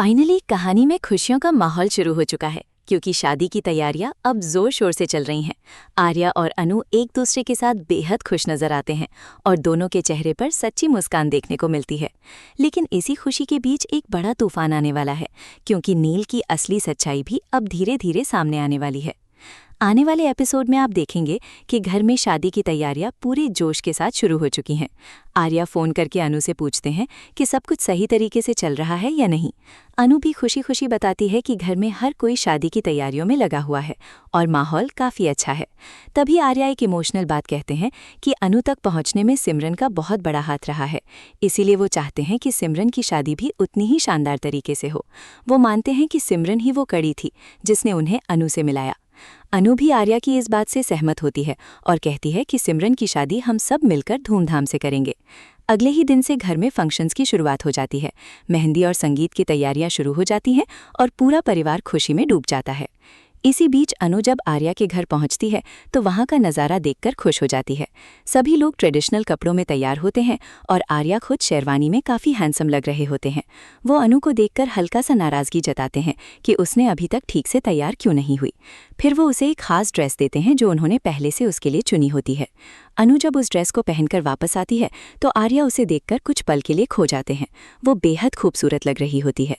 Finally कहानी में खुशियों का माहौल शुरू हो चुका है क्योंकि शादी की तैयारियां अब जोर शोर से चल रही हैं। आर्या और अनु एक दूसरे के साथ बेहद खुश नजर आते हैं और दोनों के चेहरे पर सच्ची मुस्कान देखने को मिलती है। लेकिन इसी खुशी के बीच एक बड़ा तूफान आने वाला है क्योंकि नील की असली सच्चाई भी अब धीरे धीरे सामने आने वाली है। आने वाले एपिसोड में आप देखेंगे कि घर में शादी की तैयारियां पूरे जोश के साथ शुरू हो चुकी हैं। आर्या फोन करके अनु से पूछते हैं कि सब कुछ सही तरीके से चल रहा है या नहीं। अनु भी खुशी खुशी बताती है कि घर में हर कोई शादी की तैयारियों में लगा हुआ है और माहौल काफ़ी अच्छा है। तभी आर्या एक इमोशनल बात कहते हैं कि अनु तक पहुंचने में सिमरन का बहुत बड़ा हाथ रहा है, इसीलिए वो चाहते हैं कि सिमरन की शादी भी उतनी ही शानदार तरीके से हो। वो मानते हैं कि सिमरन ही वो कड़ी थी जिसने उन्हें अनु से मिलाया। अनु भी आर्या की इस बात से सहमत होती है और कहती है कि सिमरन की शादी हम सब मिलकर धूमधाम से करेंगे। अगले ही दिन से घर में फंक्शंस की शुरुआत हो जाती है। मेहंदी और संगीत की तैयारियां शुरू हो जाती हैं और पूरा परिवार खुशी में डूब जाता है। इसी बीच अनु जब आर्या के घर पहुंचती है तो वहां का नज़ारा देखकर खुश हो जाती है। सभी लोग ट्रेडिशनल कपड़ों में तैयार होते हैं और आर्या खुद शेरवानी में काफ़ी हैंडसम लग रहे होते हैं। वो अनु को देखकर हल्का सा नाराज़गी जताते हैं कि उसने अभी तक ठीक से तैयार क्यों नहीं हुई। फिर वो उसे एक खास ड्रेस देते हैं जो उन्होंने पहले से उसके लिए चुनी होती है। अनु जब उस ड्रेस को पहनकर वापस आती है तो आर्या उसे देखकर कुछ पल के लिए खो जाते हैं। वो बेहद खूबसूरत लग रही होती है।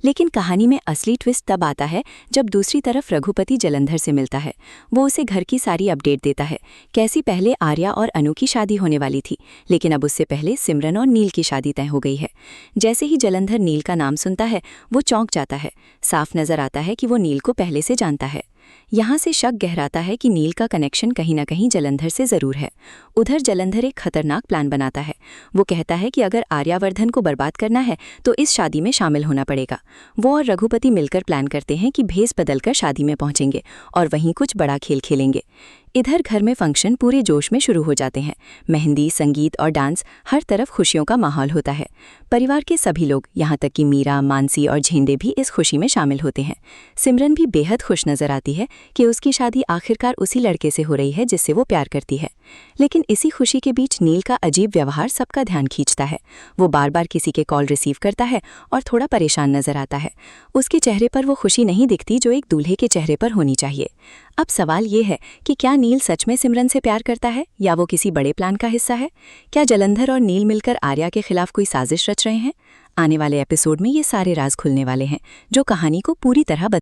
लेकिन कहानी में असली ट्विस्ट तब आता है जब दूसरी तरफ रघुपति जलंधर से मिलता है। वो उसे घर की सारी अपडेट देता है। कैसी पहले आर्या और अनु की शादी होने वाली थी, लेकिन अब उससे पहले सिमरन और नील की शादी तय हो गई है। जैसे ही जलंधर नील का नाम सुनता है वो चौंक जाता है। साफ नजर आता है कि वो नील को पहले से जानता है। यहाँ से शक गहराता है कि नील का कनेक्शन कहीं ना कहीं जलंधर से ज़रूर है। उधर जलंधर एक खतरनाक प्लान बनाता है। वो कहता है कि अगर आर्यावर्धन को बर्बाद करना है तो इस शादी में शामिल होना पड़ेगा। वो और रघुपति मिलकर प्लान करते हैं कि भेस बदलकर शादी में पहुंचेंगे और वहीं कुछ बड़ा खेल खेलेंगे। इधर घर में फंक्शन पूरे जोश में शुरू हो जाते हैं। मेहंदी, संगीत और डांस, हर तरफ खुशियों का माहौल होता है। परिवार के सभी लोग, यहाँ तक कि मीरा, मानसी और झेंडे भी इस खुशी में शामिल होते हैं। सिमरन भी बेहद खुश नजर आती है कि उसकी शादी आखिरकार उसी लड़के से हो रही है जिससे वो प्यार करती है। लेकिन इसी खुशी के बीच नील का अजीब व्यवहार सबका ध्यान खींचता है। वो बार बार किसी के कॉल रिसीव करता है और थोड़ा परेशान नजर आता है। उसके चेहरे पर वो खुशी नहीं दिखती जो एक दूल्हे के चेहरे पर होनी चाहिए। अब सवाल ये है कि क्या नील सच में सिमरन से प्यार करता है या वो किसी बड़े प्लान का हिस्सा है? क्या जलंधर और नील मिलकर आर्या के खिलाफ कोई साजिश रच रहे हैं? आने वाले एपिसोड में ये सारे राज खुलने वाले हैं जो कहानी को पूरी तरह